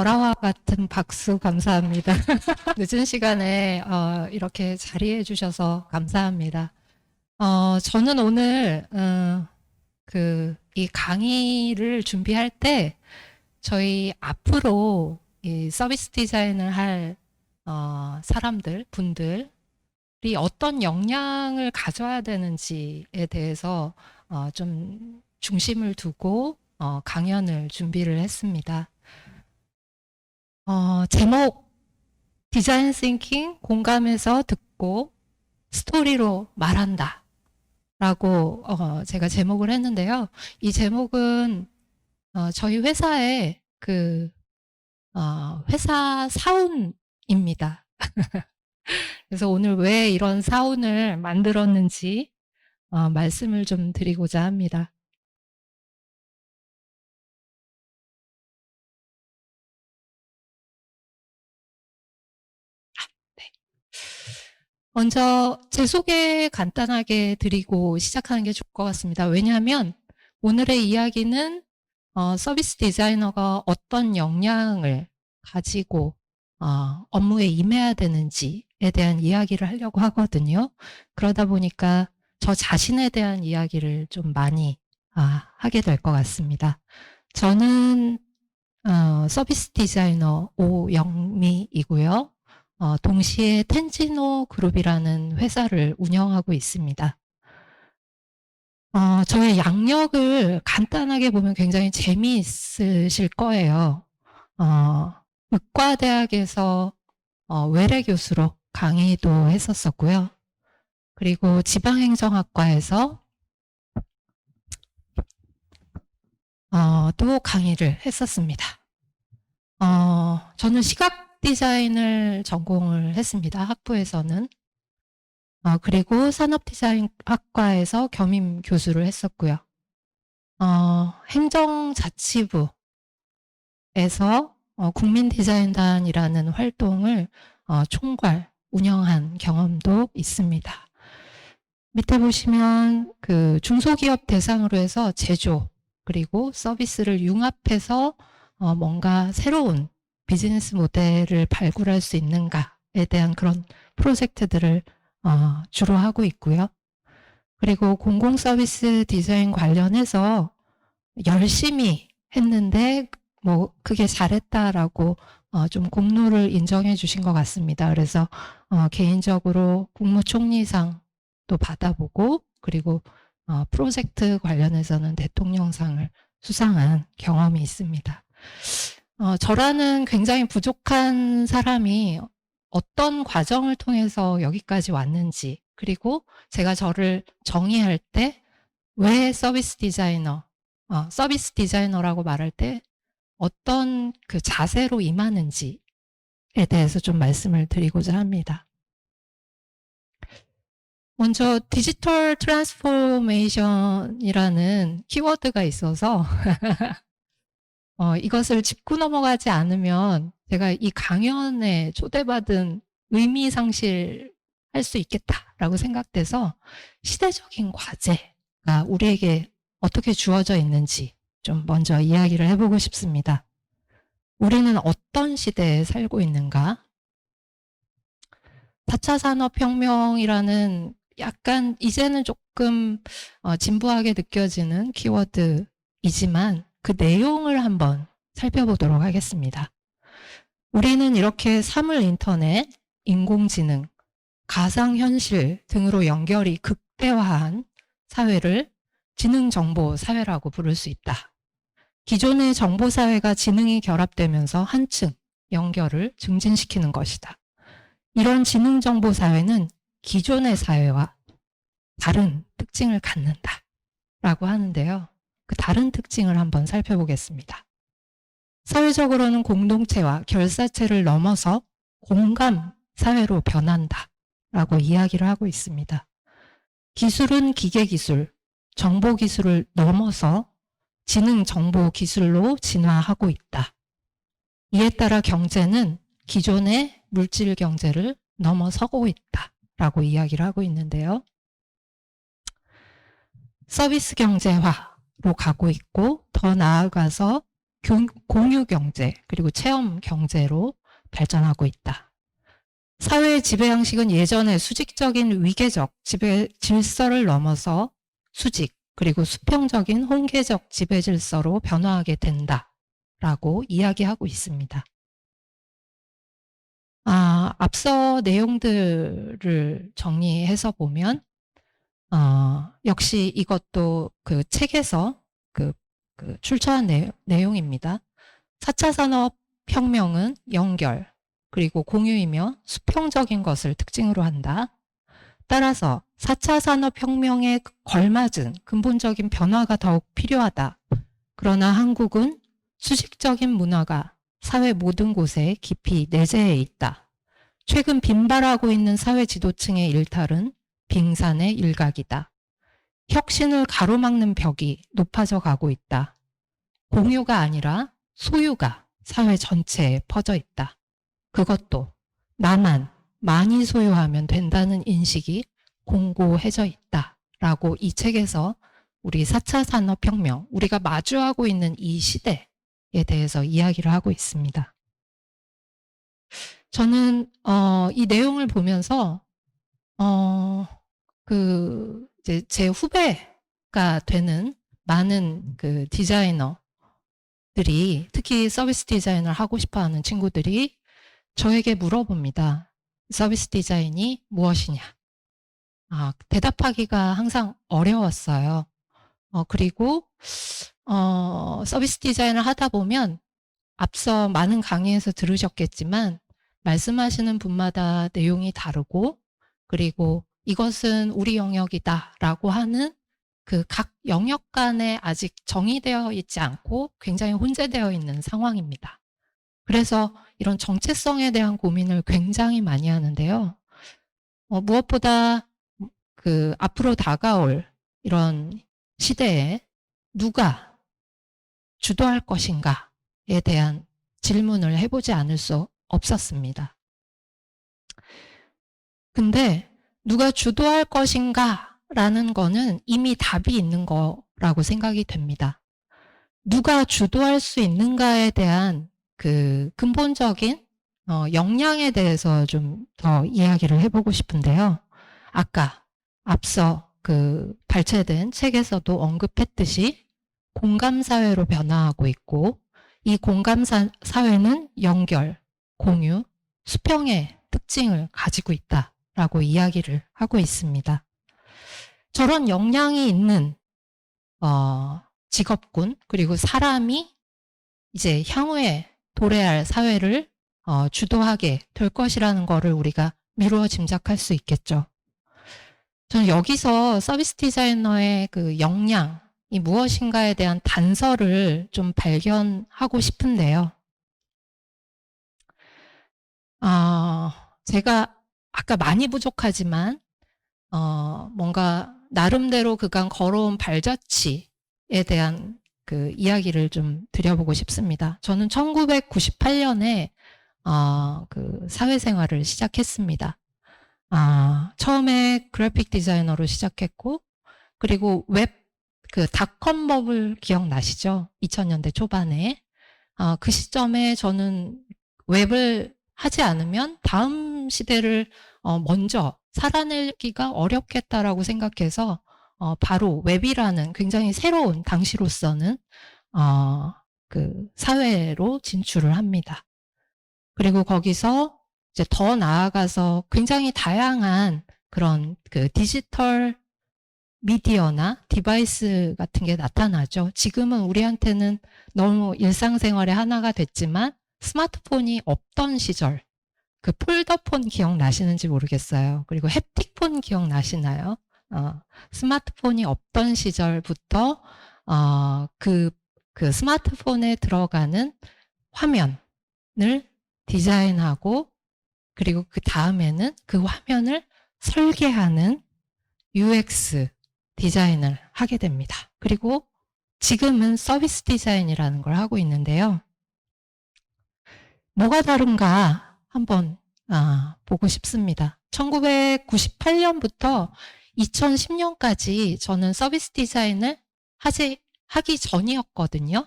열화와 같은 박수 감사합니다. 늦은 시간에 이렇게 자리해 주셔서 감사합니다. 저는 오늘 이 강의를 준비할 때 저희 앞으로 이 서비스 디자인을 할 분들이 어떤 역량을 가져야 되는지에 대해서 좀 중심을 두고 강연을 준비를 했습니다. 제목 디자인 싱킹 공감해서 듣고 스토리로 말한다 라고 제가 제목을 했는데요. 이 제목은 저희 회사의 회사 사운입니다. 그래서 오늘 왜 이런 사운을 만들었는지 말씀을 좀 드리고자 합니다. 먼저 제 소개 간단하게 드리고 시작하는 게 좋을 것 같습니다. 왜냐하면 오늘의 이야기는 서비스 디자이너가 어떤 역량을 가지고 업무에 임해야 되는지에 대한 이야기를 하려고 하거든요. 그러다 보니까 저 자신에 대한 이야기를 좀 많이 하게 될 것 같습니다. 저는 서비스 디자이너 오영미이고요. 동시에 텐지노 그룹이라는 회사를 운영하고 있습니다. 저의 양력을 간단하게 보면 굉장히 재미있으실 거예요. 의과대학에서 외래 교수로 강의도 했었었고요. 그리고 지방행정학과에서 또 강의를 했었습니다. 저는 시각 디자인을 전공을 했습니다. 학부에서는. 그리고 산업디자인학과에서 겸임 교수를 했었고요. 행정자치부에서 국민디자인단이라는 활동을 운영한 경험도 있습니다. 밑에 보시면 중소기업 대상으로 해서 제조 그리고 서비스를 융합해서 뭔가 새로운 비즈니스 모델을 발굴할 수 있는가에 대한 그런 프로젝트들을 주로 하고 있고요. 그리고 공공 서비스 디자인 관련해서 열심히 했는데 그게 잘했다라고 좀 공로를 인정해 주신 것 같습니다. 그래서 개인적으로 국무총리상도 받아보고 그리고 프로젝트 관련해서는 대통령상을 수상한 경험이 있습니다. 저라는 굉장히 부족한 사람이 어떤 과정을 통해서 여기까지 왔는지 그리고 제가 저를 정의할 때 왜 서비스 디자이너라고 말할 때 어떤 자세로 임하는지에 대해서 좀 말씀을 드리고자 합니다. 먼저 디지털 트랜스포메이션이라는 키워드가 있어서 이것을 짚고 넘어가지 않으면 제가 이 강연에 초대받은 의미 상실할 수 있겠다라고 생각돼서 시대적인 과제가 우리에게 어떻게 주어져 있는지 좀 먼저 이야기를 해보고 싶습니다. 우리는 어떤 시대에 살고 있는가? 4차 산업혁명이라는 약간 이제는 조금 진부하게 느껴지는 키워드이지만 그 내용을 한번 살펴보도록 하겠습니다. 우리는 이렇게 사물 인터넷, 인공지능, 가상현실 등으로 연결이 극대화한 사회를 지능정보 사회라고 부를 수 있다. 기존의 정보사회가 지능이 결합되면서 한층 연결을 증진시키는 것이다. 이런 지능정보 사회는 기존의 사회와 다른 특징을 갖는다 라고 하는데요. 그 다른 특징을 한번 살펴보겠습니다. 사회적으로는 공동체와 결사체를 넘어서 공감 사회로 변한다 라고 이야기를 하고 있습니다. 기술은 기계기술, 정보기술을 넘어서 지능 정보 기술로 진화하고 있다. 이에 따라 경제는 기존의 물질 경제를 넘어서고 있다 라고 이야기를 하고 있는데요. 서비스 경제화로 가고 있고 더 나아가서 공유 경제 그리고 체험 경제로 발전하고 있다. 사회의 지배 양식은 예전의 수직적인 위계적 지배 질서를 넘어서 수직 그리고 수평적인 혼계적 지배 질서로 변화하게 된다라고 이야기하고 있습니다. 앞서 내용들을 정리해서 보면 역시 이것도 그 책에서 그 출처한 내용입니다. 4차 산업혁명은 연결 그리고 공유이며 수평적인 것을 특징으로 한다. 따라서 4차 산업혁명에 걸맞은 근본적인 변화가 더욱 필요하다. 그러나 한국은 수직적인 문화가 사회 모든 곳에 깊이 내재해 있다. 최근 빈발하고 있는 사회 지도층의 일탈은 빙산의 일각이다. 혁신을 가로막는 벽이 높아져 가고 있다. 공유가 아니라 소유가 사회 전체에 퍼져 있다. 그것도 나만 많이 소유하면 된다는 인식이 공고해져 있다라고 이 책에서 우리 4차 산업혁명, 우리가 마주하고 있는 이 시대에 대해서 이야기를 하고 있습니다. 저는 이 내용을 보면서 이제 제 후배가 되는 많은 그 디자이너들이 특히 서비스 디자인을 하고 싶어하는 친구들이 저에게 물어봅니다. 서비스 디자인이 무엇이냐? 대답하기가 항상 어려웠어요. 그리고 서비스 디자인을 하다 보면 앞서 많은 강의에서 들으셨겠지만 말씀하시는 분마다 내용이 다르고 그리고 이것은 우리 영역이다라고 하는 그 각 영역 간에 아직 정의되어 있지 않고 굉장히 혼재되어 있는 상황입니다. 그래서 이런 정체성에 대한 고민을 굉장히 많이 하는데요. 무엇보다 그 앞으로 다가올 이런 시대에 누가 주도할 것인가에 대한 질문을 해보지 않을 수 없었습니다. 근데 누가 주도할 것인가라는 거는 이미 답이 있는 거라고 생각이 됩니다. 누가 주도할 수 있는가에 대한 그 근본적인 역량에 대해서 좀 더 이야기를 해보고 싶은데요. 아까 앞서 그 발췌된 책에서도 언급했듯이 공감사회로 변화하고 있고 이 공감사회는 연결, 공유, 수평의 특징을 가지고 있다라고 이야기를 하고 있습니다. 저런 역량이 있는 직업군 그리고 사람이 이제 향후에 도래할 사회를 주도하게 될 것이라는 거를 우리가 미루어 짐작할 수 있겠죠. 저는 여기서 서비스 디자이너의 그 역량이 무엇인가에 대한 단서를 좀 발견하고 싶은데요. 제가 아까 많이 부족하지만 뭔가 나름대로 그간 걸어온 발자취에 대한 그 이야기를 좀 드려보고 싶습니다. 저는 1998년에 그 사회생활을 시작했습니다. 처음에 그래픽 디자이너로 시작했고 그리고 웹 그 닷컴 버블 기억나시죠? 2000년대 초반에 그 시점에 저는 웹을 하지 않으면 다음 시대를 먼저 살아내기가 어렵겠다라고 생각해서 바로 웹이라는 굉장히 새로운 당시로서는 그 사회로 진출을 합니다. 그리고 거기서 이제 더 나아가서 굉장히 다양한 그런 그 디지털 미디어나 디바이스 같은 게 나타나죠. 지금은 우리한테는 너무 일상생활의 하나가 됐지만 스마트폰이 없던 시절, 그 폴더폰 기억나시는지 모르겠어요. 그리고 햅틱폰 기억나시나요? 스마트폰이 없던 시절부터 그 스마트폰에 들어가는 화면을 디자인하고 그리고 그 다음에는 그 화면을 설계하는 UX 디자인을 하게 됩니다. 그리고 지금은 서비스 디자인이라는 걸 하고 있는데요. 뭐가 다른가 한번 보고 싶습니다. 1998년부터 2010년까지 저는 서비스 디자인을 하기 전이었거든요.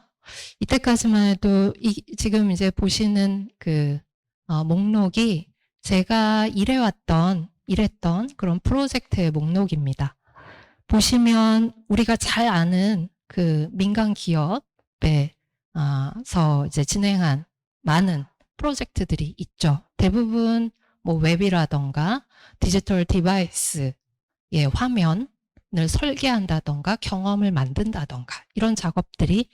이때까지만 해도 지금 이제 보시는 그 목록이 제가 일했던 그런 프로젝트의 목록입니다. 보시면 우리가 잘 아는 그 민간 기업에서 이제 진행한 많은 프로젝트들이 있죠. 대부분 뭐 웹이라던가 디지털 디바이스의 화면을 설계한다던가 경험을 만든다던가 이런 작업들이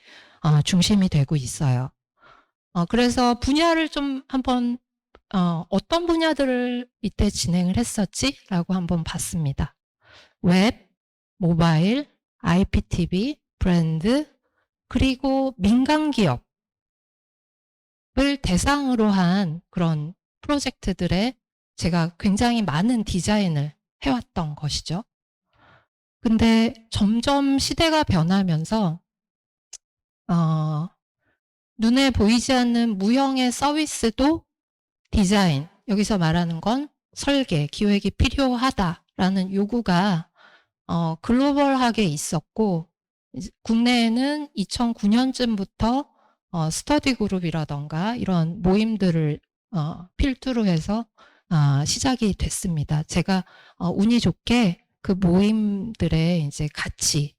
중심이 되고 있어요. 그래서 분야를 좀 한번 어떤 분야들을 이때 진행을 했었지? 라고 한번 봤습니다. 웹, 모바일, IPTV, 브랜드, 그리고 민간 기업을 대상으로 한 그런 프로젝트들에 제가 굉장히 많은 디자인을 해왔던 것이죠. 근데 점점 시대가 변하면서 눈에 보이지 않는 무형의 서비스도 디자인, 여기서 말하는 건 설계, 기획이 필요하다라는 요구가 글로벌하게 있었고, 국내에는 2009년쯤부터 스터디 그룹이라던가 이런 모임들을 필두로 해서 시작이 됐습니다. 제가 운이 좋게 그 모임들에 이제 같이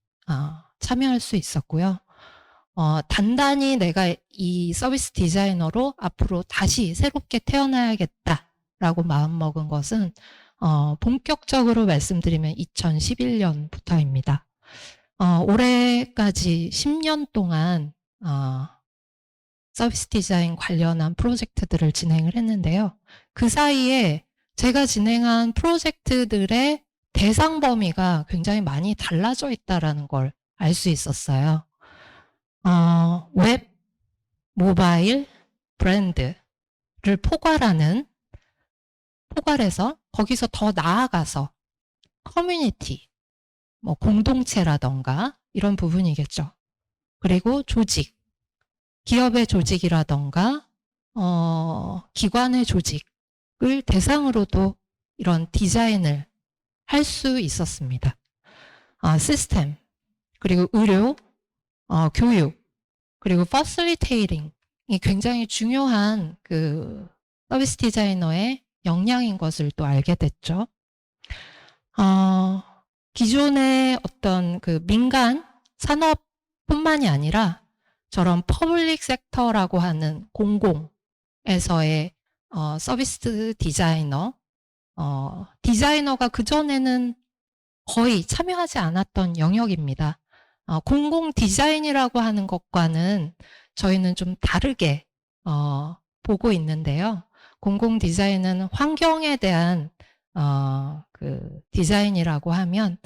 참여할 수 있었고요. 단단히 내가 이 서비스 디자이너로 앞으로 다시 새롭게 태어나야겠다라고 마음먹은 것은 본격적으로 말씀드리면 2011년부터입니다. 올해까지 10년 동안 서비스 디자인 관련한 프로젝트들을 진행을 했는데요. 그 사이에 제가 진행한 프로젝트들의 대상 범위가 굉장히 많이 달라져 있다는 걸 알 수 있었어요. 웹, 모바일, 브랜드를 포괄해서 거기서 더 나아가서 커뮤니티, 뭐 공동체라던가 이런 부분이겠죠. 그리고 조직, 기업의 조직이라던가 기관의 조직을 대상으로도 이런 디자인을 할 수 있었습니다. 시스템, 그리고 의료, 교육, 그리고 퍼실리테이팅이 굉장히 중요한 그 서비스 디자이너의 역량인 것을 또 알게 됐죠. 기존의 어떤 그 민간 산업뿐만이 아니라 저런 퍼블릭 섹터라고 하는 공공에서의 서비스 디자이너가 그전에는 거의 참여하지 않았던 영역입니다. 공공 디자인이라고 하는 것과는 저희는 좀 다르게 보고 있는데요. 공공 디자인은 환경에 대한 그 디자인이라고 하면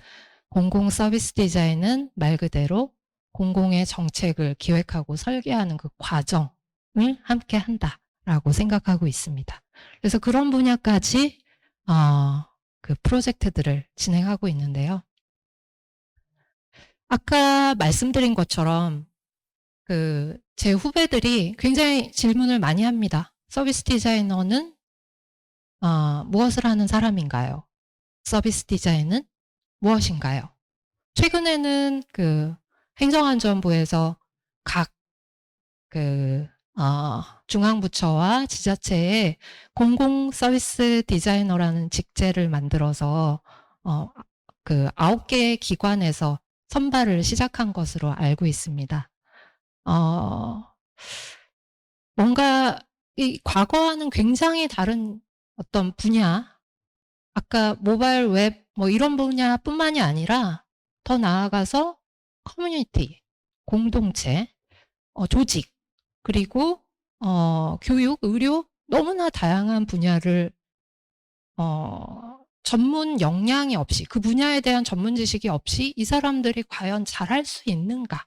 공공 서비스 디자인은 말 그대로 공공의 정책을 기획하고 설계하는 그 과정을 함께 한다라고 생각하고 있습니다. 그래서 그런 분야까지 그 프로젝트들을 진행하고 있는데요. 아까 말씀드린 것처럼 그 제 후배들이 굉장히 질문을 많이 합니다. 서비스 디자이너는 무엇을 하는 사람인가요? 서비스 디자인은 무엇인가요? 최근에는 그 행정안전부에서 각 그 중앙부처와 지자체에 공공 서비스 디자이너라는 직제를 만들어서 그 9개의 기관에서 선발을 시작한 것으로 알고 있습니다. 뭔가 이 과거와는 굉장히 다른 어떤 분야, 아까 모바일 웹 뭐 이런 분야뿐만이 아니라 더 나아가서 커뮤니티, 공동체, 조직, 그리고 교육, 의료 너무나 다양한 분야를 전문 역량이 없이 그 분야에 대한 전문 지식이 없이 이 사람들이 과연 잘할 수 있는가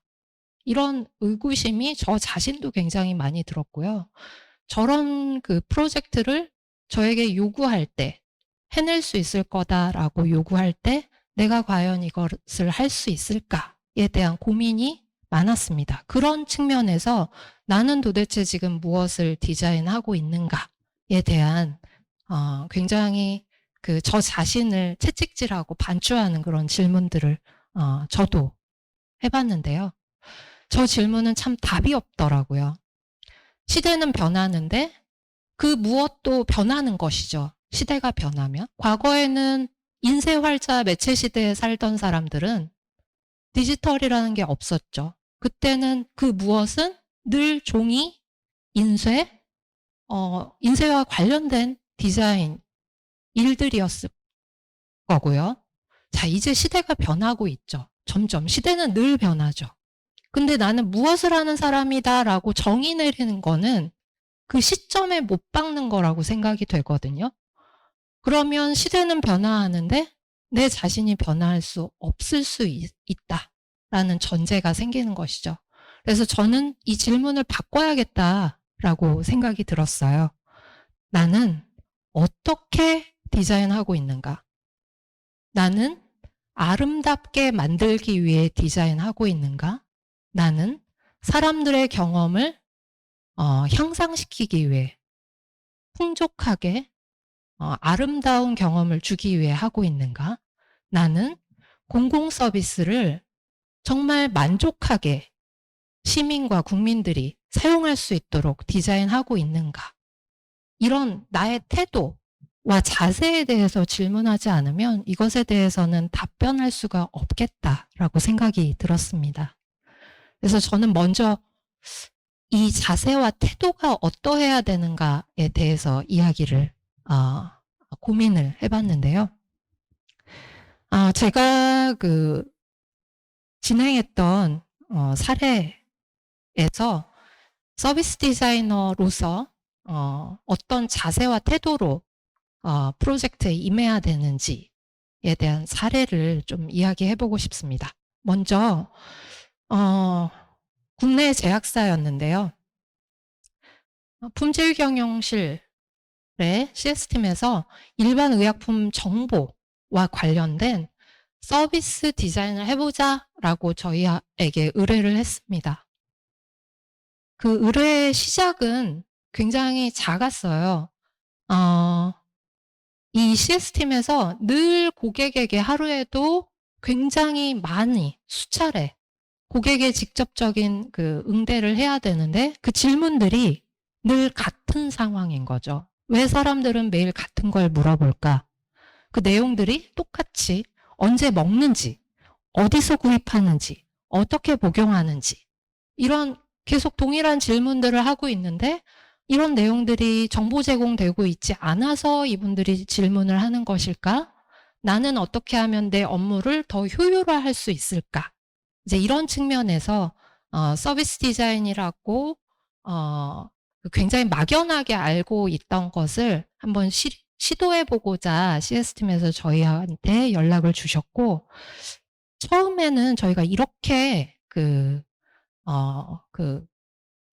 이런 의구심이 저 자신도 굉장히 많이 들었고요. 저런 그 프로젝트를 저에게 요구할 때 해낼 수 있을 거다라고 요구할 때 내가 과연 이것을 할 수 있을까에 대한 고민이 많았습니다. 그런 측면에서 나는 도대체 지금 무엇을 디자인하고 있는가에 대한 굉장히 그 저 자신을 채찍질하고 반추하는 그런 질문들을 저도 해봤는데요. 저 질문은 참 답이 없더라고요. 시대는 변하는데 그 무엇도 변하는 것이죠. 시대가 변하면. 과거에는 인쇄활자 매체 시대에 살던 사람들은 디지털이라는 게 없었죠. 그때는 그 무엇은 늘 종이, 인쇄, 인쇄와 관련된 디자인 일들이었을 거고요. 자, 이제 시대가 변하고 있죠. 점점 시대는 늘 변하죠. 근데 나는 무엇을 하는 사람이다라고 정의 내리는 거는 그 시점에 못 박는 거라고 생각이 되거든요. 그러면 시대는 변화하는데 내 자신이 변화할 수 없을 수 있다라는 전제가 생기는 것이죠. 그래서 저는 이 질문을 바꿔야겠다라고 생각이 들었어요. 나는 어떻게 디자인하고 있는가? 나는 아름답게 만들기 위해 디자인하고 있는가? 나는 사람들의 경험을 향상시키기 위해 풍족하게 아름다운 경험을 주기 위해 하고 있는가? 나는 공공 서비스를 정말 만족하게 시민과 국민들이 사용할 수 있도록 디자인하고 있는가? 이런 나의 태도와 자세에 대해서 질문하지 않으면 이것에 대해서는 답변할 수가 없겠다라고 생각이 들었습니다. 그래서 저는 먼저 이 자세와 태도가 어떠해야 되는가에 대해서 이야기를 고민을 해봤는데요. 제가 진행했던 사례에서 서비스 디자이너로서 어떤 자세와 태도로 프로젝트에 임해야 되는지에 대한 사례를 좀 이야기해보고 싶습니다. 먼저 국내 제약사였는데요. 품질경영실의 CS팀에서 일반 의약품 정보와 관련된 서비스 디자인을 해보자라고 저희에게 의뢰를 했습니다. 그 의뢰의 시작은 굉장히 작았어요. 이 CS팀에서 늘 고객에게 하루에도 굉장히 많이 수차례 고객의 직접적인 응대를 해야 되는데 그 질문들이 늘 같은 상황인 거죠. 왜 사람들은 매일 같은 걸 물어볼까? 그 내용들이 똑같이 언제 먹는지, 어디서 구입하는지, 어떻게 복용하는지 이런 계속 동일한 질문들을 하고 있는데 이런 내용들이 정보 제공되고 있지 않아서 이분들이 질문을 하는 것일까? 나는 어떻게 하면 내 업무를 더 효율화할 수 있을까? 이제 이런 측면에서 서비스 디자인이라고 굉장히 막연하게 알고 있던 것을 한번 시도해보고자 CS팀에서 저희한테 연락을 주셨고 처음에는 저희가 이렇게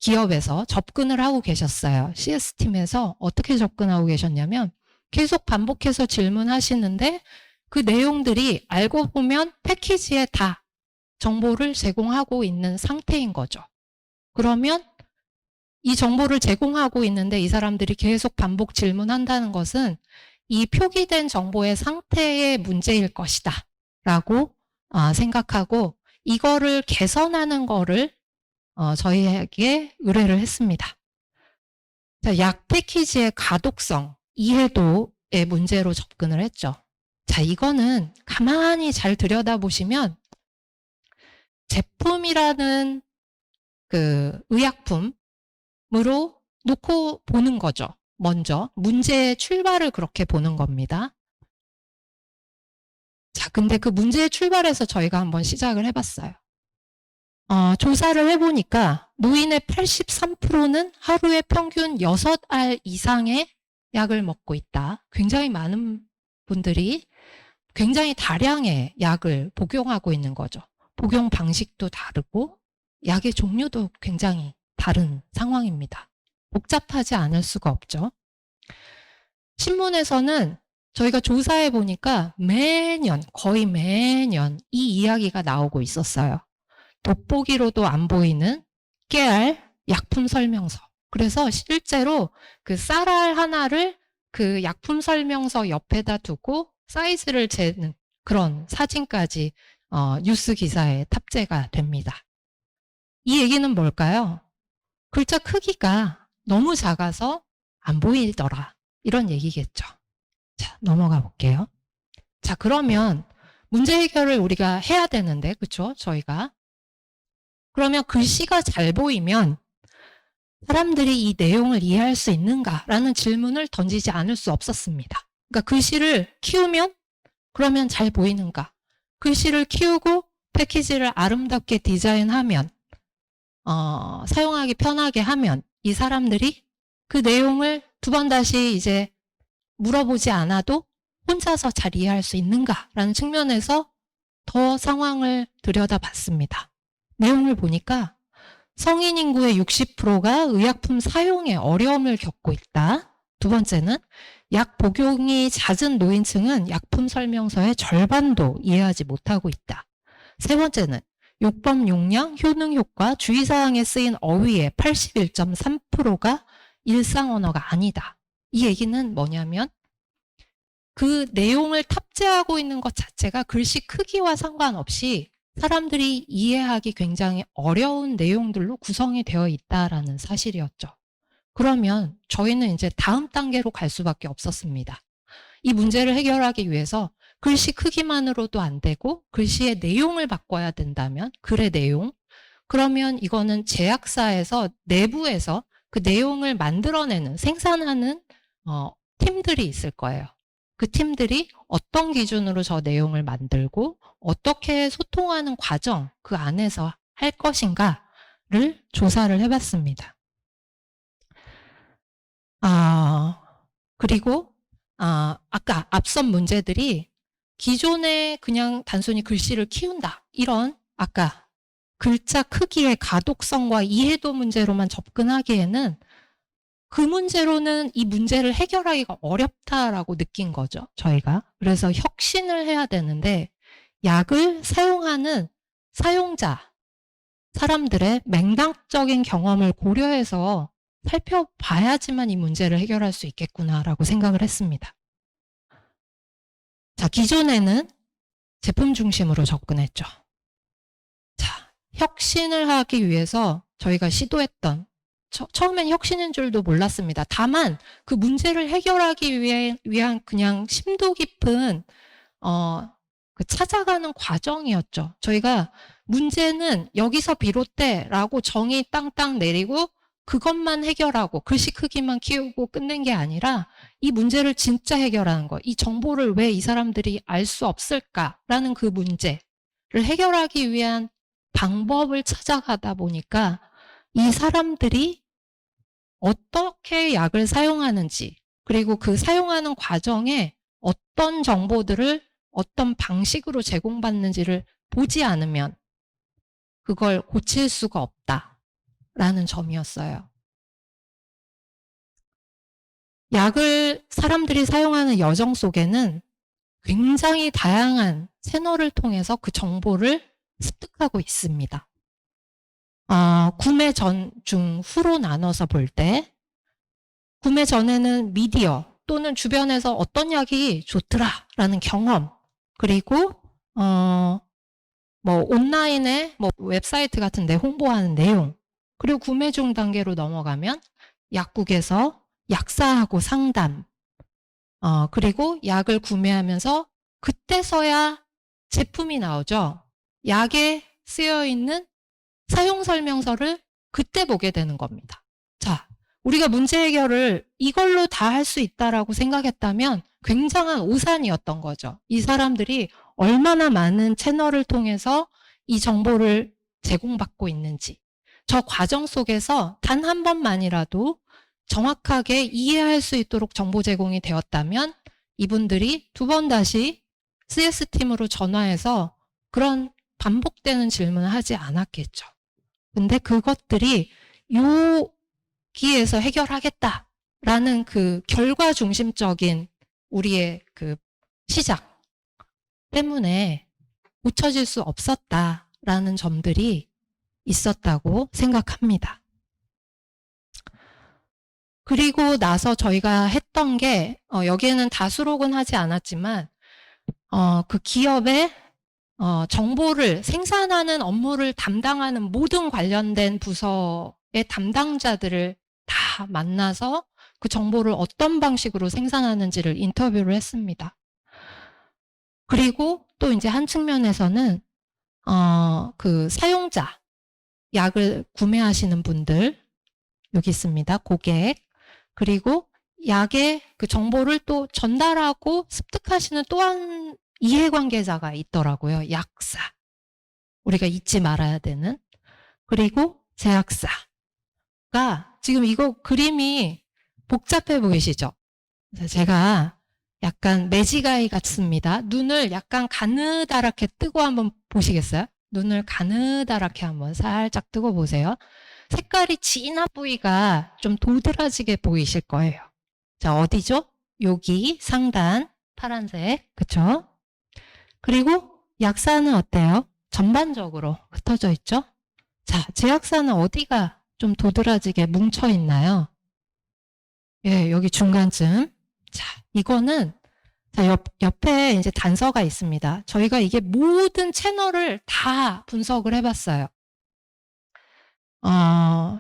기업에서 접근을 하고 계셨어요. CS팀에서 어떻게 접근하고 계셨냐면 계속 반복해서 질문하시는데 그 내용들이 알고 보면 패키지에 다 정보를 제공하고 있는 상태인 거죠. 그러면 이 정보를 제공하고 있는데 이 사람들이 계속 반복 질문한다는 것은 이 표기된 정보의 상태의 문제일 것이다 라고 생각하고 이거를 개선하는 거를 저희에게 의뢰를 했습니다. 자, 약 패키지의 가독성, 이해도의 문제로 접근을 했죠. 자, 이거는 가만히 잘 들여다보시면 제품이라는 의약품으로 놓고 보는 거죠. 먼저 문제의 출발을 그렇게 보는 겁니다. 자, 근데 그 문제의 출발에서 저희가 한번 시작을 해봤어요. 조사를 해보니까 노인의 83%는 하루에 평균 6알 이상의 약을 먹고 있다. 굉장히 많은 분들이 굉장히 다량의 약을 복용하고 있는 거죠. 복용 방식도 다르고 약의 종류도 굉장히 다른 상황입니다. 복잡하지 않을 수가 없죠. 신문에서는 저희가 조사해 보니까 매년, 거의 매년 이 이야기가 나오고 있었어요. 돋보기로도 안 보이는 깨알 약품 설명서. 그래서 실제로 그 쌀알 하나를 그 약품 설명서 옆에다 두고 사이즈를 재는 그런 사진까지 뉴스 기사에 탑재가 됩니다. 이 얘기는 뭘까요? 글자 크기가 너무 작아서 안 보이더라. 이런 얘기겠죠. 자, 넘어가 볼게요. 자, 그러면 문제 해결을 우리가 해야 되는데, 그쵸? 저희가. 그러면 글씨가 잘 보이면 사람들이 이 내용을 이해할 수 있는가라는 질문을 던지지 않을 수 없었습니다. 그러니까 글씨를 키우면 그러면 잘 보이는가? 글씨를 키우고 패키지를 아름답게 디자인하면 사용하기 편하게 하면 이 사람들이 그 내용을 두 번 다시 이제 물어보지 않아도 혼자서 잘 이해할 수 있는가라는 측면에서 더 상황을 들여다봤습니다. 내용을 보니까 성인 인구의 60%가 의약품 사용에 어려움을 겪고 있다. 두 번째는 약 복용이 잦은 노인층은 약품 설명서의 절반도 이해하지 못하고 있다. 세 번째는 요법 용량, 효능 효과, 주의사항에 쓰인 어휘의 81.3%가 일상 언어가 아니다. 이 얘기는 뭐냐면 그 내용을 탑재하고 있는 것 자체가 글씨 크기와 상관없이 사람들이 이해하기 굉장히 어려운 내용들로 구성이 되어 있다라는 사실이었죠. 그러면 저희는 이제 다음 단계로 갈 수밖에 없었습니다. 이 문제를 해결하기 위해서 글씨 크기만으로도 안 되고 글씨의 내용을 바꿔야 된다면 글의 내용, 그러면 이거는 제약사에서 내부에서 그 내용을 만들어내는 생산하는 팀들이 있을 거예요. 그 팀들이 어떤 기준으로 저 내용을 만들고 어떻게 소통하는 과정 그 안에서 할 것인가를 조사를 해봤습니다. 그리고 아까 앞선 문제들이 기존에 그냥 단순히 글씨를 키운다 이런 아까 글자 크기의 가독성과 이해도 문제로만 접근하기에는 그 문제로는 이 문제를 해결하기가 어렵다라고 느낀 거죠, 저희가. 그래서 혁신을 해야 되는데 약을 사용하는 사용자, 사람들의 맥락적인 경험을 고려해서 살펴봐야지만 이 문제를 해결할 수 있겠구나라고 생각을 했습니다. 자, 기존에는 제품 중심으로 접근했죠. 자, 혁신을 하기 위해서 저희가 시도했던 처음엔 혁신인 줄도 몰랐습니다. 다만 그 문제를 해결하기 위한 그냥 심도 깊은 그 찾아가는 과정이었죠. 저희가 문제는 여기서 비롯돼라고 정의 땅땅 내리고 그것만 해결하고 글씨 크기만 키우고 끝낸 게 아니라 이 문제를 진짜 해결하는 거, 이 정보를 왜 이 사람들이 알 수 없을까라는 그 문제를 해결하기 위한 방법을 찾아가다 보니까 이 사람들이 어떻게 약을 사용하는지 그리고 그 사용하는 과정에 어떤 정보들을 어떤 방식으로 제공받는지를 보지 않으면 그걸 고칠 수가 없다라는 점이었어요. 약을 사람들이 사용하는 여정 속에는 굉장히 다양한 채널을 통해서 그 정보를 습득하고 있습니다. 구매 전, 중, 후로 나눠서 볼 때 구매 전에는 미디어 또는 주변에서 어떤 약이 좋더라라는 경험 그리고 뭐 온라인에 뭐 웹사이트 같은 데 홍보하는 내용 그리고 구매 중 단계로 넘어가면 약국에서 약사하고 상담 그리고 약을 구매하면서 그때서야 제품이 나오죠. 약에 쓰여 있는 사용 설명서를 그때 보게 되는 겁니다. 자, 우리가 문제 해결을 이걸로 다 할 수 있다라고 생각했다면 굉장한 오산이었던 거죠. 이 사람들이 얼마나 많은 채널을 통해서 이 정보를 제공받고 있는지 저 과정 속에서 단 한 번만이라도 정확하게 이해할 수 있도록 정보 제공이 되었다면 이분들이 두 번 다시 CS팀으로 전화해서 그런 반복되는 질문을 하지 않았겠죠. 근데 그것들이 여기에서 해결하겠다라는 그 결과 중심적인 우리의 그 시작 때문에 고쳐질 수 없었다라는 점들이 있었다고 생각합니다. 그리고 나서 저희가 했던 게 여기에는 다 수록은 하지 않았지만 그 기업의 정보를 생산하는 업무를 담당하는 모든 관련된 부서의 담당자들을 다 만나서 그 정보를 어떤 방식으로 생산하는지를 인터뷰를 했습니다. 그리고 또 이제 한 측면에서는 그 사용자, 약을 구매하시는 분들 여기 있습니다. 고객. 그리고 약의 그 정보를 또 전달하고 습득하시는 또한 이해관계자가 있더라고요. 약사. 우리가 잊지 말아야 되는. 그리고 제약사가 지금 이거 그림이 복잡해 보이시죠? 제가 약간 매지가이 같습니다. 눈을 약간 가느다랗게 뜨고 한번 보시겠어요? 눈을 가느다랗게 한번 살짝 뜨고 보세요. 색깔이 진한 부위가 좀 도드라지게 보이실 거예요. 자, 어디죠? 여기 상단 파란색, 그쵸? 그리고 약사는 어때요? 전반적으로 흩어져 있죠? 자, 제약사는 어디가 좀 도드라지게 뭉쳐 있나요? 예, 여기 중간쯤. 자, 이거는 자, 옆에 이제 단서가 있습니다. 저희가 이게 모든 채널을 다 분석을 해봤어요.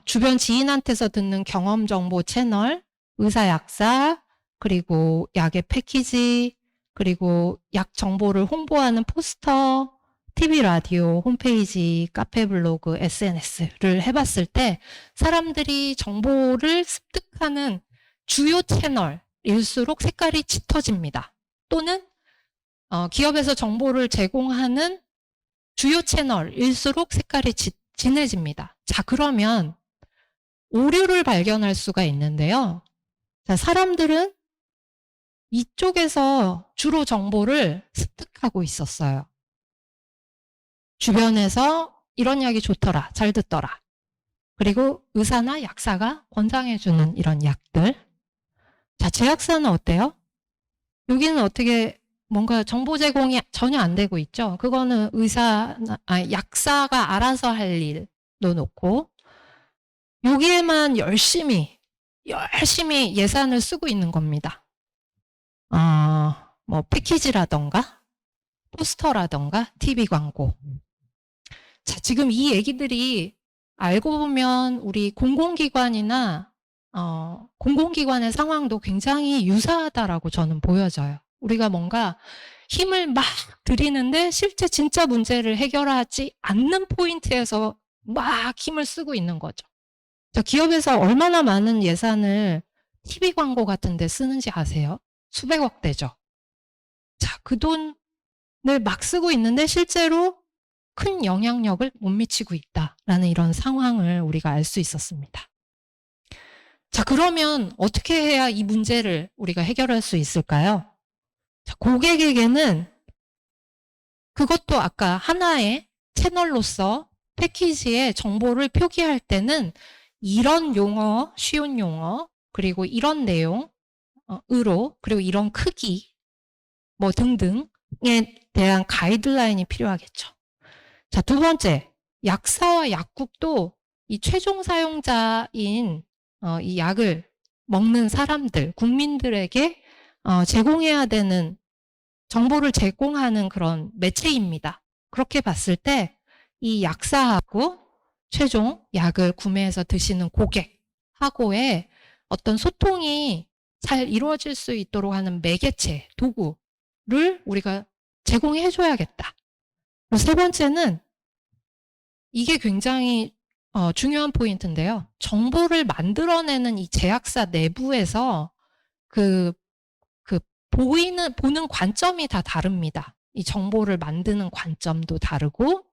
주변 지인한테서 듣는 경험 정보 채널, 의사 약사, 그리고 약의 패키지, 그리고 약 정보를 홍보하는 포스터, TV, 라디오, 홈페이지, 카페, 블로그, SNS를 해봤을 때 사람들이 정보를 습득하는 주요 채널일수록 색깔이 짙어집니다. 또는 기업에서 정보를 제공하는 주요 채널일수록 색깔이 진해집니다. 자, 그러면 오류를 발견할 수가 있는데요. 자, 사람들은 이쪽에서 주로 정보를 습득하고 있었어요. 주변에서 이런 약이 좋더라, 잘 듣더라. 그리고 의사나 약사가 권장해주는 이런 약들. 자, 제약사는 어때요? 여기는 어떻게 뭔가 정보 제공이 전혀 안 되고 있죠. 그거는 약사가 알아서 할 일로 놓고 여기에만 열심히 예산을 쓰고 있는 겁니다. 뭐 패키지라던가 포스터라던가 TV 광고. 자, 지금 이 얘기들이 알고 보면 우리 공공기관이나 공공기관의 상황도 굉장히 유사하다라고 저는 보여져요. 우리가 뭔가 힘을 막 들이는데 실제 진짜 문제를 해결하지 않는 포인트에서 막 힘을 쓰고 있는 거죠. 자, 기업에서 얼마나 많은 예산을 TV 광고 같은 데 쓰는지 아세요? 수백억 대죠. 자, 그 돈을 막 쓰고 있는데 실제로 큰 영향력을 못 미치고 있다라는 이런 상황을 우리가 알 수 있었습니다. 자, 그러면 어떻게 해야 이 문제를 우리가 해결할 수 있을까요? 자, 고객에게는 그것도 아까 하나의 채널로서 패키지에 정보를 표기할 때는 이런 용어, 쉬운 용어, 그리고 이런 내용, 으로, 그리고 이런 크기, 뭐 등등에 대한 가이드라인이 필요하겠죠. 자, 두 번째, 약사와 약국도 이 최종 사용자인 이 약을 먹는 사람들, 국민들에게 제공해야 되는 정보를 제공하는 그런 매체입니다. 그렇게 봤을 때 이 약사하고 최종 약을 구매해서 드시는 고객하고의 어떤 소통이 잘 이루어질 수 있도록 하는 매개체, 도구를 우리가 제공해 줘야겠다. 세 번째는 이게 굉장히 중요한 포인트인데요. 정보를 만들어내는 이 제약사 내부에서 보는 관점이 다 다릅니다. 이 정보를 만드는 관점도 다르고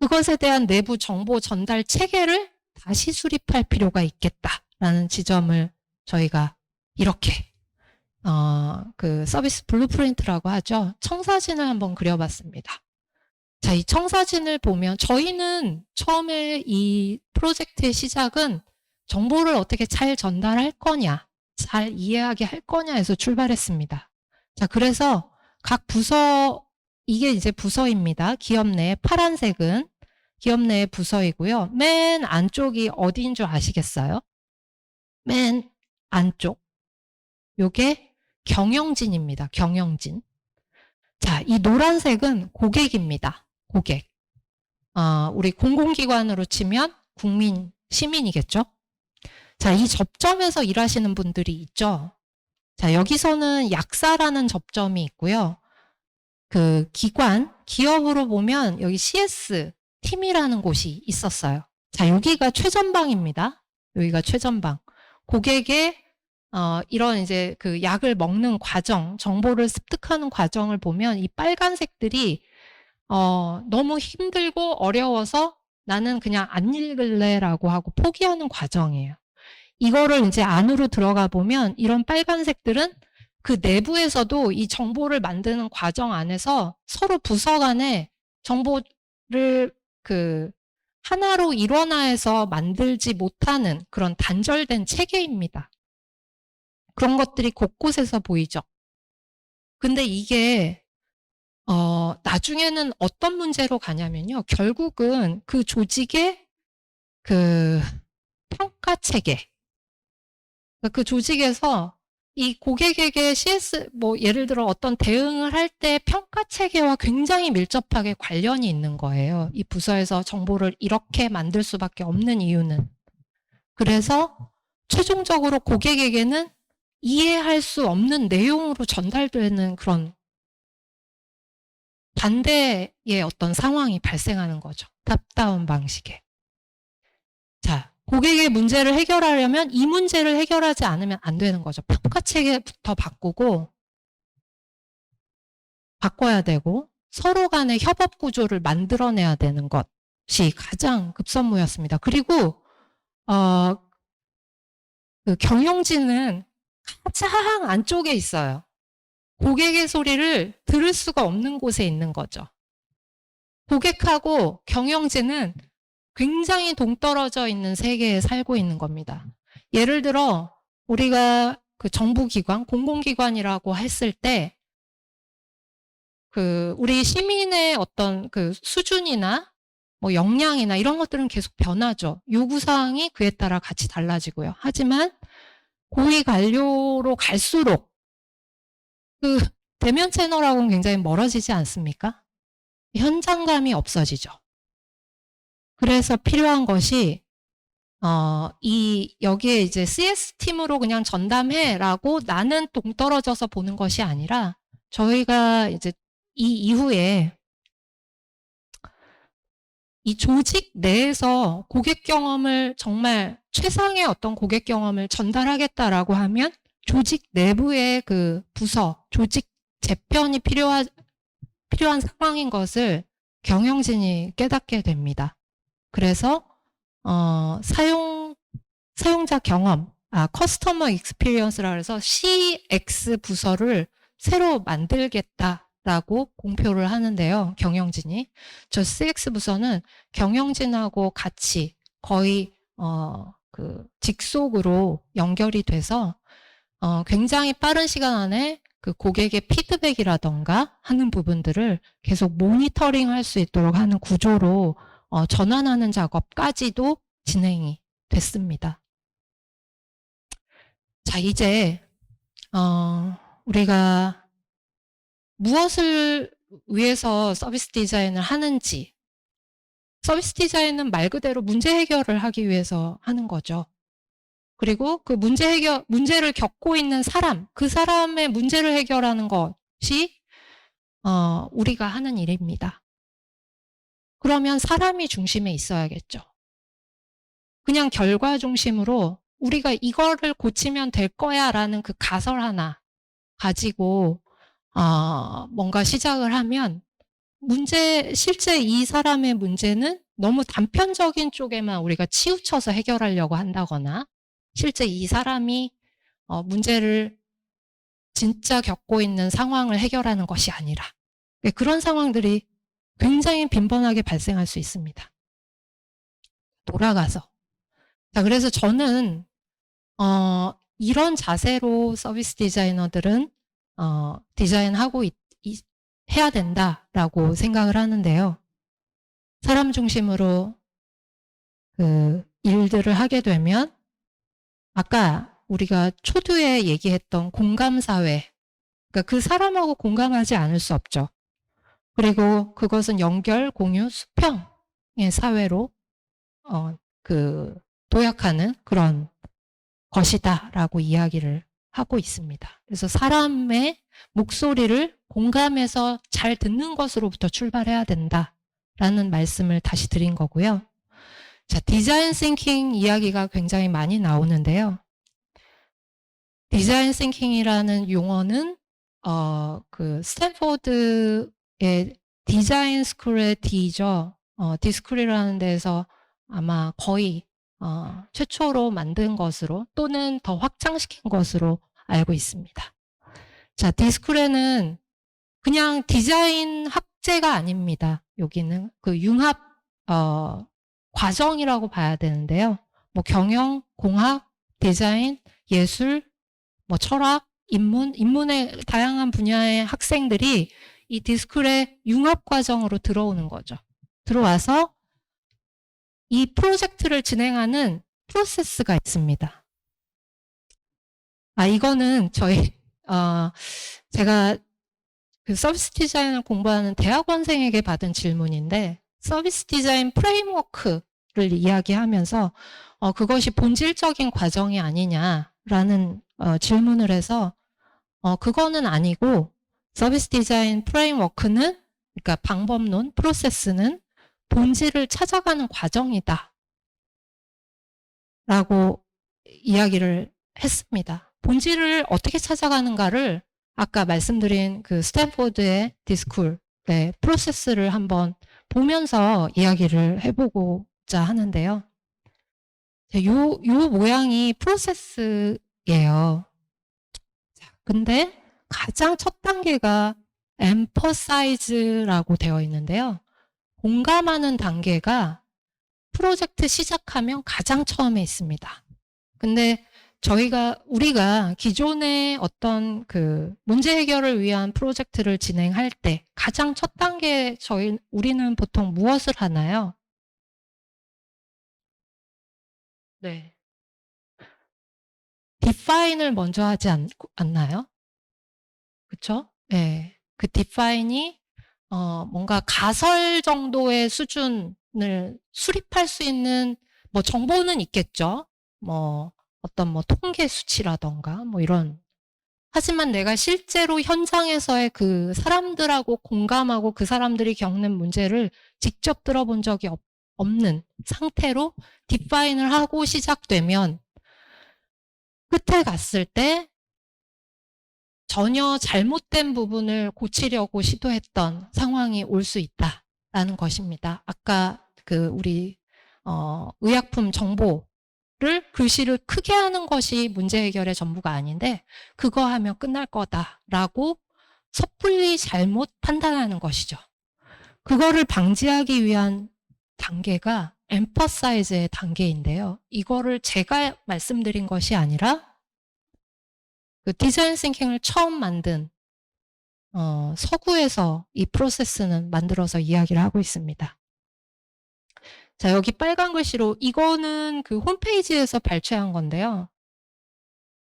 그것에 대한 내부 정보 전달 체계를 다시 수립할 필요가 있겠다라는 지점을 저희가 이렇게 그 서비스 블루프린트라고 하죠. 청사진을 한번 그려봤습니다. 자, 이 청사진을 보면 저희는 처음에 이 프로젝트의 시작은 정보를 어떻게 잘 전달할 거냐, 잘 이해하게 할 거냐에서 출발했습니다. 자, 그래서 각 부서, 이게 이제 부서입니다. 기업 내 파란색은 기업 내의 부서이고요. 맨 안쪽이 어디인 줄 아시겠어요? 맨 안쪽. 요게 경영진입니다. 경영진. 자, 이 노란색은 고객입니다. 고객. 우리 공공기관으로 치면 국민, 시민이겠죠? 자, 이 접점에서 일하시는 분들이 있죠? 자, 여기서는 약사라는 접점이 있고요. 그 기관, 기업으로 보면 여기 CS, 팀이라는 곳이 있었어요. 자, 여기가 최전방입니다. 여기가 최전방. 고객의 이런 이제 그 약을 먹는 과정, 정보를 습득하는 과정을 보면 이 빨간색들이 너무 힘들고 어려워서 나는 그냥 안 읽을래라고 하고 포기하는 과정이에요. 이거를 이제 안으로 들어가 보면 이런 빨간색들은 그 내부에서도 이 정보를 만드는 과정 안에서 서로 부서 간에 정보를 그 하나로 일원화해서 만들지 못하는 그런 단절된 체계입니다. 그런 것들이 곳곳에서 보이죠. 근데 이게 나중에는 어떤 문제로 가냐면요. 결국은 그 조직의 그 평가 체계, 그 조직에서 이 고객에게 CS, 뭐 예를 들어 어떤 대응을 할 때 평가 체계와 굉장히 밀접하게 관련이 있는 거예요. 이 부서에서 정보를 이렇게 만들 수밖에 없는 이유는. 그래서 최종적으로 고객에게는 이해할 수 없는 내용으로 전달되는 그런 반대의 어떤 상황이 발생하는 거죠. 탑다운 방식에. 자, 고객의 문제를 해결하려면 이 문제를 해결하지 않으면 안 되는 거죠. 평가 체계부터 바꿔야 되고 서로 간의 협업 구조를 만들어내야 되는 것이 가장 급선무였습니다. 그리고 그 경영진은 가장 안쪽에 있어요. 고객의 소리를 들을 수가 없는 곳에 있는 거죠. 고객하고 경영진은 굉장히 동떨어져 있는 세계에 살고 있는 겁니다. 예를 들어 우리가 그 정부기관, 공공기관이라고 했을 때 그 우리 시민의 어떤 그 수준이나 뭐 역량이나 이런 것들은 계속 변하죠. 요구사항이 그에 따라 같이 달라지고요. 하지만 고위 관료로 갈수록 그 대면 채널하고는 굉장히 멀어지지 않습니까? 현장감이 없어지죠. 그래서 필요한 것이 여기에 이제 CS팀으로 그냥 전담해라고 나는 동떨어져서 보는 것이 아니라 저희가 이제 이 이후에 이 조직 내에서 고객 경험을 정말 최상의 어떤 고객 경험을 전달하겠다라고 하면 조직 내부의 그 부서, 조직 재편이 필요한 상황인 것을 경영진이 깨닫게 됩니다. 그래서 사용자 경험, 커스터머 익스피리언스라 그래서 CX 부서를 새로 만들겠다라고 공표를 하는데요. 경영진이. 저 CX 부서는 경영진하고 같이 거의 그 직속으로 연결이 돼서 굉장히 빠른 시간 안에 그 고객의 피드백이라던가 하는 부분들을 계속 모니터링 할 수 있도록 하는 구조로 전환하는 작업까지도 진행이 됐습니다. 자, 이제 우리가 무엇을 위해서 서비스 디자인을 하는지, 서비스 디자인은 말 그대로 문제 해결을 하기 위해서 하는 거죠. 그리고 그 문제를 겪고 있는 사람, 그 사람의 문제를 해결하는 것이 우리가 하는 일입니다. 그러면 사람이 중심에 있어야겠죠. 그냥 결과 중심으로 우리가 이거를 고치면 될 거야 라는 그 가설 하나 가지고 뭔가 시작을 하면 실제 이 사람의 문제는 너무 단편적인 쪽에만 우리가 치우쳐서 해결하려고 한다거나 실제 이 사람이 문제를 진짜 겪고 있는 상황을 해결하는 것이 아니라 그런 상황들이 굉장히 빈번하게 발생할 수 있습니다. 돌아가서. 자, 그래서 저는 이런 자세로 서비스 디자이너들은 디자인하고 해야 된다라고 생각을 하는데요. 사람 중심으로 그 일들을 하게 되면 아까 우리가 초두에 얘기했던 공감사회, 그러니까 그 사람하고 공감하지 않을 수 없죠. 그리고 그것은 연결, 공유, 수평의 사회로 도약하는 그런 것이다라고 이야기를 하고 있습니다. 그래서 사람의 목소리를 공감해서 잘 듣는 것으로부터 출발해야 된다라는 말씀을 다시 드린 거고요. 자, 디자인 싱킹 이야기가 굉장히 많이 나오는데요. 디자인 싱킹이라는 용어는 스탠포드의 디자인 스쿨의 D죠. 디스쿨이라는 데서 아마 거의 최초로 만든 것으로 또는 더 확장시킨 것으로 알고 있습니다. 자, 디스쿨에는 그냥 디자인 학제가 아닙니다. 여기는 그 융합 과정이라고 봐야 되는데요. 뭐 경영, 공학, 디자인, 예술, 뭐 철학, 인문의 다양한 분야의 학생들이 이 디스쿨의 융합 과정으로 들어오는 거죠. 들어와서 이 프로젝트를 진행하는 프로세스가 있습니다. 이거는 제가 그 서비스 디자인을 공부하는 대학원생에게 받은 질문인데, 서비스 디자인 프레임워크를 이야기하면서 그것이 본질적인 과정이 아니냐라는 질문을 해서 그거는 아니고, 서비스 디자인 프레임워크는, 그러니까 방법론, 프로세스는 본질을 찾아가는 과정이다 라고 이야기를 했습니다. 본질을 어떻게 찾아가는가를 아까 말씀드린 그 스탠포드의 디스쿨의 프로세스를 한번 보면서 이야기를 해보고자 하는데요. 요 모양이 프로세스예요. 근데 가장 첫 단계가 emphasize라고 되어 있는데요. 공감하는 단계가 프로젝트 시작하면 가장 처음에 있습니다. 근데 우리가 기존의 어떤 그 문제 해결을 위한 프로젝트를 진행할 때 가장 첫 단계 우리는 보통 무엇을 하나요? 네. 디파인을 먼저 하지 않나요? 그쵸? 네. 그 디파인이 뭔가 가설 정도의 수준을 수립할 수 있는 뭐 정보는 있겠죠. 뭐 어떤 통계 수치라던가 뭐 이런. 하지만 내가 실제로 현장에서의 그 사람들하고 공감하고 그 사람들이 겪는 문제를 직접 들어본 적이 없는 상태로 디파인을 하고 시작되면 끝에 갔을 때 전혀 잘못된 부분을 고치려고 시도했던 상황이 올 수 있다라는 것입니다. 아까 우리 의약품 정보를 글씨를 크게 하는 것이 문제 해결의 전부가 아닌데 그거 하면 끝날 거다라고 섣불리 잘못 판단하는 것이죠. 그거를 방지하기 위한 단계가 emphasize의 단계인데요. 이거를 제가 말씀드린 것이 아니라 그 디자인 싱킹을 처음 만든 서구에서 이 프로세스는 만들어서 이야기를 하고 있습니다. 자, 여기 빨간 글씨로 이거는 그 홈페이지에서 발췌한 건데요.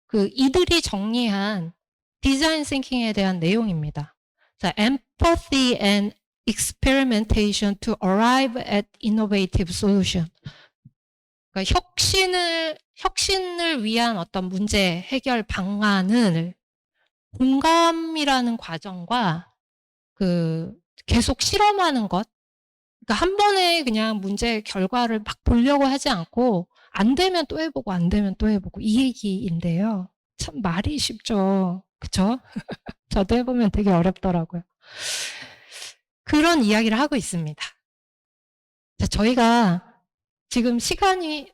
그 이들이 정리한 디자인 싱킹에 대한 내용입니다. 자, empathy and experimentation to arrive at innovative solution. 그러니까 혁신을 위한 어떤 문제 해결 방안을 공감이라는 과정과 계속 실험하는 것, 그러니까 한 번에 그냥 문제 결과를 막 보려고 하지 않고 안 되면 또 해보고 안 되면 또 해보고 이 얘기인데요. 참 말이 쉽죠. 그쵸? 저도 해보면 되게 어렵더라고요. 그런 이야기를 하고 있습니다. 자, 저희가 지금 시간이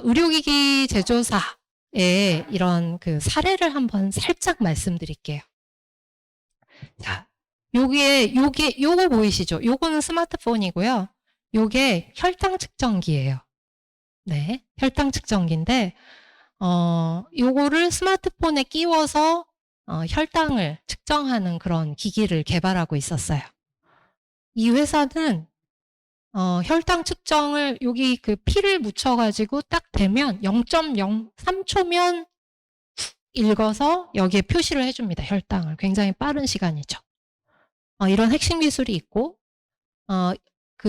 의료기기 제조사의 이런 그 사례를 한번 살짝 말씀드릴게요. 자, 요거 보이시죠? 요거는 스마트폰이고요. 요게 혈당 측정기예요. 네, 혈당 측정기인데 요거를 스마트폰에 끼워서 혈당을 측정하는 그런 기기를 개발하고 있었어요. 이 회사는 혈당 측정을 여기 그 피를 묻혀가지고 딱 되면 0.03초면 읽어서 여기에 표시를 해줍니다. 혈당을. 굉장히 빠른 시간이죠. 이런 핵심 기술이 있고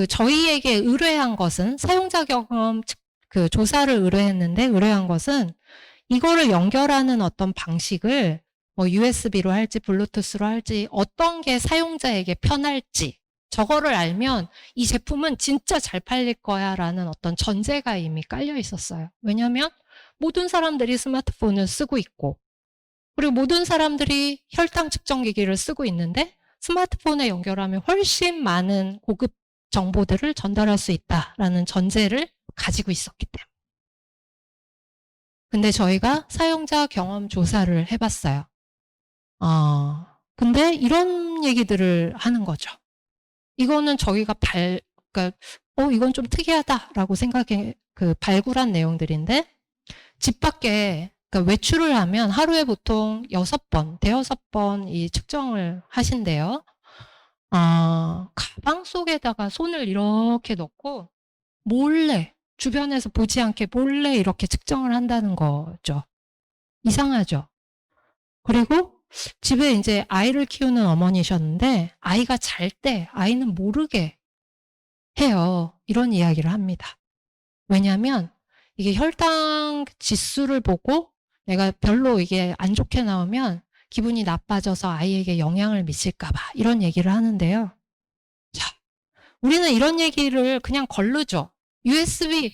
저희에게 의뢰한 것은 사용자 경험 그 조사를 의뢰했는데 의뢰한 것은 이거를 연결하는 어떤 방식을 뭐 USB로 할지 블루투스로 할지 어떤 게 사용자에게 편할지 저거를 알면 이 제품은 진짜 잘 팔릴 거야 라는 어떤 전제가 이미 깔려 있었어요. 왜냐하면 모든 사람들이 스마트폰을 쓰고 있고 그리고 모든 사람들이 혈당 측정기기를 쓰고 있는데 스마트폰에 연결하면 훨씬 많은 고급 정보들을 전달할 수 있다라는 전제를 가지고 있었기 때문에. 근데 저희가 사용자 경험 조사를 해봤어요. 근데 이런 얘기들을 하는 거죠. 이거는 저희가 그러니까 이건 좀 특이하다라고 생각해 발굴한 내용들인데 집 밖에 그러니까 외출을 하면 하루에 보통 6번, 대여섯 번 이 측정을 하신대요. 가방 속에다가 손을 이렇게 넣고 몰래 주변에서 보지 않게 몰래 이렇게 측정을 한다는 거죠. 이상하죠. 그리고 집에 이제 아이를 키우는 어머니셨는데 아이가 잘 때 아이는 모르게 해요. 이런 이야기를 합니다. 왜냐하면 이게 혈당 지수를 보고 내가 별로 이게 안 좋게 나오면 기분이 나빠져서 아이에게 영향을 미칠까 봐 이런 얘기를 하는데요. 자, 우리는 이런 얘기를 그냥 걸르죠. USB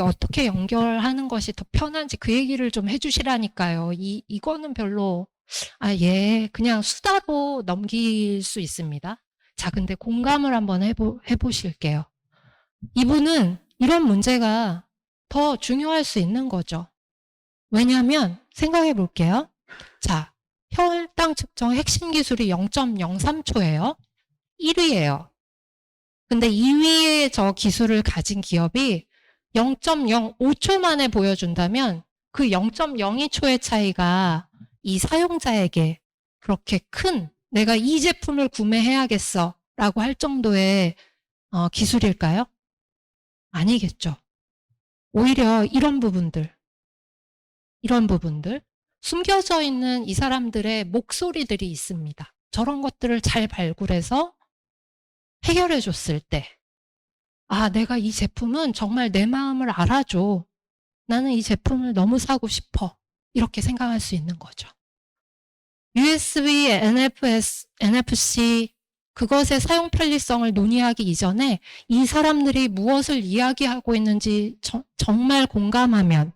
어떻게 연결하는 것이 더 편한지 그 얘기를 좀 해주시라니까요. 이거는 별로, 그냥 수다로 넘길 수 있습니다. 자, 근데 공감을 한번 해보실게요. 이분은 이런 문제가 더 중요할 수 있는 거죠. 왜냐하면 생각해 볼게요. 자, 혈당 측정 핵심 기술이 0.03초예요. 1위예요. 근데 2위의 저 기술을 가진 기업이 0.05초 만에 보여준다면 그 0.02초의 차이가 이 사용자에게 그렇게 큰 내가 이 제품을 구매해야겠어 라고 할 정도의 기술일까요? 아니겠죠. 오히려 이런 부분들 숨겨져 있는 이 사람들의 목소리들이 있습니다. 저런 것들을 잘 발굴해서 해결해 줬을 때 내가 이 제품은 정말 내 마음을 알아줘. 나는 이 제품을 너무 사고 싶어. 이렇게 생각할 수 있는 거죠. USB, NFC 그것의 사용 편리성을 논의하기 이전에 이 사람들이 무엇을 이야기하고 있는지 정말 공감하면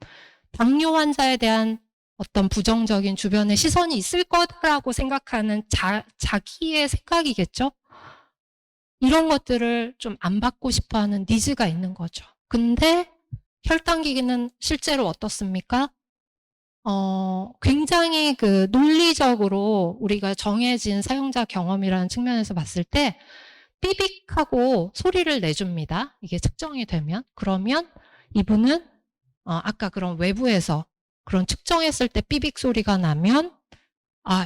당뇨 환자에 대한 어떤 부정적인 주변의 시선이 있을 거다라고 생각하는 자기의 생각이겠죠? 이런 것들을 좀 안 받고 싶어 하는 니즈가 있는 거죠. 근데 혈당기기는 실제로 어떻습니까? 굉장히 논리적으로 우리가 정해진 사용자 경험이라는 측면에서 봤을 때 삐빅하고 소리를 내줍니다. 이게 측정이 되면. 그러면 이분은 아까 그런 외부에서 그런 측정했을 때 삐빅 소리가 나면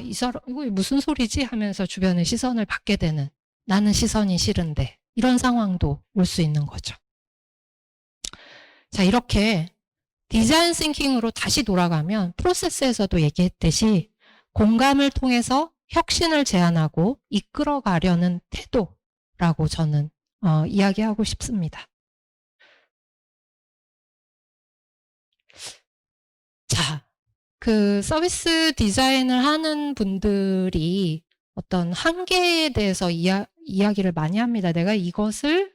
이 사람 이거 무슨 소리지 하면서 주변의 시선을 받게 되는 나는 시선이 싫은데 이런 상황도 올 수 있는 거죠. 자, 이렇게 디자인 싱킹으로 다시 돌아가면 프로세스에서도 얘기했듯이 공감을 통해서 혁신을 제안하고 이끌어가려는 태도라고 저는 이야기하고 싶습니다. 자, 서비스 디자인을 하는 분들이 어떤 한계에 대해서 이야기를 많이 합니다. 내가 이것을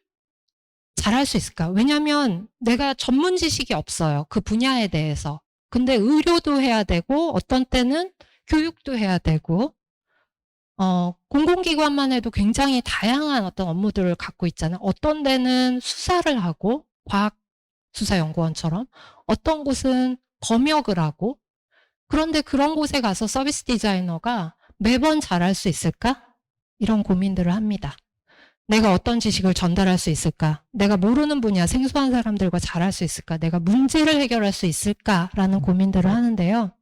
잘할 수 있을까? 왜냐하면 내가 전문 지식이 없어요. 그 분야에 대해서. 근데 의료도 해야 되고 어떤 때는 교육도 해야 되고 공공기관만 해도 굉장히 다양한 어떤 업무들을 갖고 있잖아요. 어떤 데는 수사를 하고 과학수사연구원처럼 어떤 곳은 검역을 하고 그런데 그런 곳에 가서 서비스 디자이너가 매번 잘할 수 있을까? 이런 고민들을 합니다. 내가 어떤 지식을 전달할 수 있을까? 내가 모르는 분야 생소한 사람들과 잘할 수 있을까? 내가 문제를 해결할 수 있을까라는 고민들을 하는데요.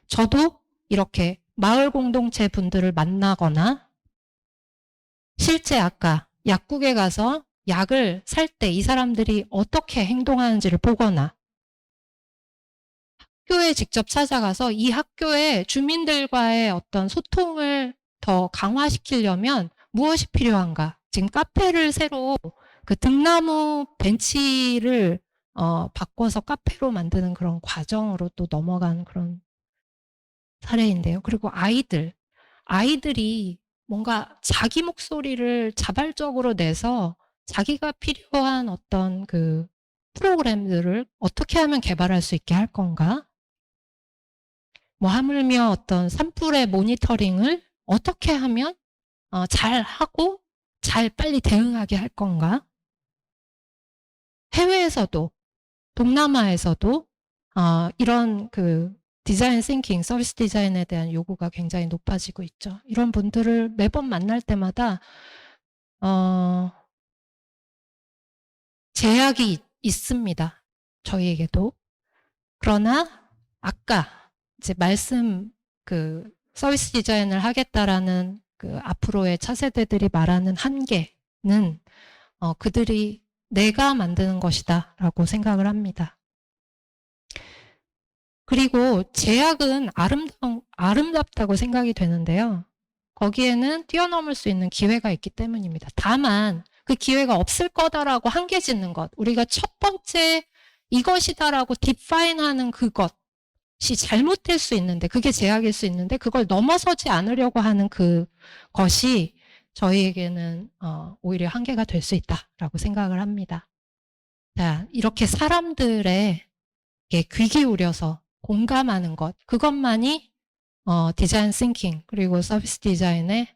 저도 이렇게 마을 공동체 분들을 만나거나 실제 아까 약국에 가서 약을 살 때 이 사람들이 어떻게 행동하는지를 보거나 학교에 직접 찾아가서 이 학교의 주민들과의 어떤 소통을 더 강화시키려면 무엇이 필요한가? 지금 카페를 새로 그 등나무 벤치를 바꿔서 카페로 만드는 그런 과정으로 또 넘어간 그런 사례인데요. 그리고 아이들이 뭔가 자기 목소리를 자발적으로 내서 자기가 필요한 어떤 그 프로그램들을 어떻게 하면 개발할 수 있게 할 건가? 뭐 하물며 어떤 산불의 모니터링을 어떻게 하면 잘 하고 잘 빨리 대응하게 할 건가? 해외에서도 동남아에서도 이런 그 디자인 싱킹, 서비스 디자인에 대한 요구가 굉장히 높아지고 있죠. 이런 분들을 매번 만날 때마다 제약이 있습니다. 저희에게도. 그러나 아까 이제 말씀 그 서비스 디자인을 하겠다라는 그 앞으로의 차세대들이 말하는 한계는 그들이 내가 만드는 것이다라고 생각을 합니다. 그리고 제약은 아름답다고 생각이 되는데요. 거기에는 뛰어넘을 수 있는 기회가 있기 때문입니다. 다만 그 기회가 없을 거다라고 한계 짓는 것, 우리가 첫 번째 이것이다라고 디파인하는 그것이 잘못될 수 있는데, 그게 제약일 수 있는데 그걸 넘어서지 않으려고 하는 그것이 저희에게는 오히려 한계가 될 수 있다라고 생각을 합니다. 자, 이렇게 사람들의 귀 기울여서 공감하는 것, 그것만이 디자인 싱킹 그리고 서비스 디자인의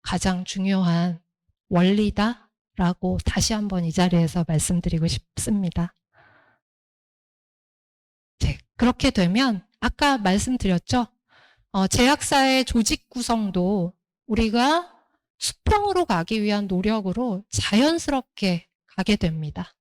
가장 중요한 원리다라고 다시 한번 이 자리에서 말씀드리고 싶습니다. 네, 그렇게 되면 아까 말씀드렸죠. 제약사의 조직 구성도 우리가 수평으로 가기 위한 노력으로 자연스럽게 가게 됩니다.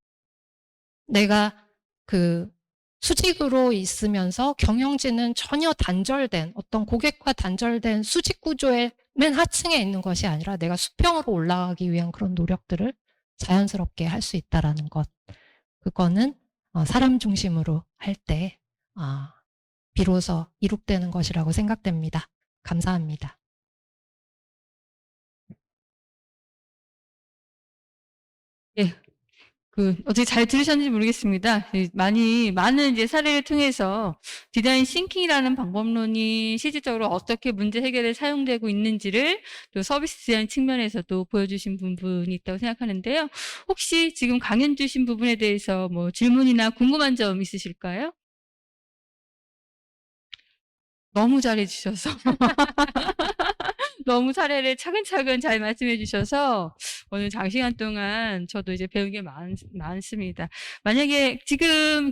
내가 그 수직으로 있으면서 경영진은 전혀 단절된 어떤 고객과 단절된 수직 구조의 맨 하층에 있는 것이 아니라 내가 수평으로 올라가기 위한 그런 노력들을 자연스럽게 할 수 있다라는 것. 그거는 사람 중심으로 할 때 비로소 이룩되는 것이라고 생각됩니다. 감사합니다. 예. 어떻게 잘 들으셨는지 모르겠습니다. 많은 이제 사례를 통해서 디자인 싱킹이라는 방법론이 실질적으로 어떻게 문제 해결에 사용되고 있는지를 또 서비스 디자인 측면에서도 보여주신 부분이 있다고 생각하는데요. 혹시 지금 강연 주신 부분에 대해서 뭐 질문이나 궁금한 점 있으실까요? 너무 잘해 주셔서. 너무 사례를 차근차근 잘 말씀해 주셔서 오늘 장시간 동안 저도 이제 배운 게 많습니다. 만약에 지금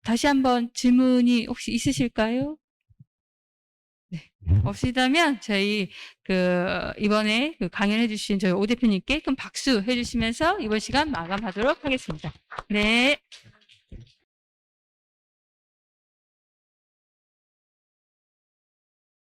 다시 한번 질문이 혹시 있으실까요? 네. 없으시다면 저희 이번에 강연해 주신 저희 오 대표님께 큰 박수 해 주시면서 이번 시간 마감하도록 하겠습니다. 네.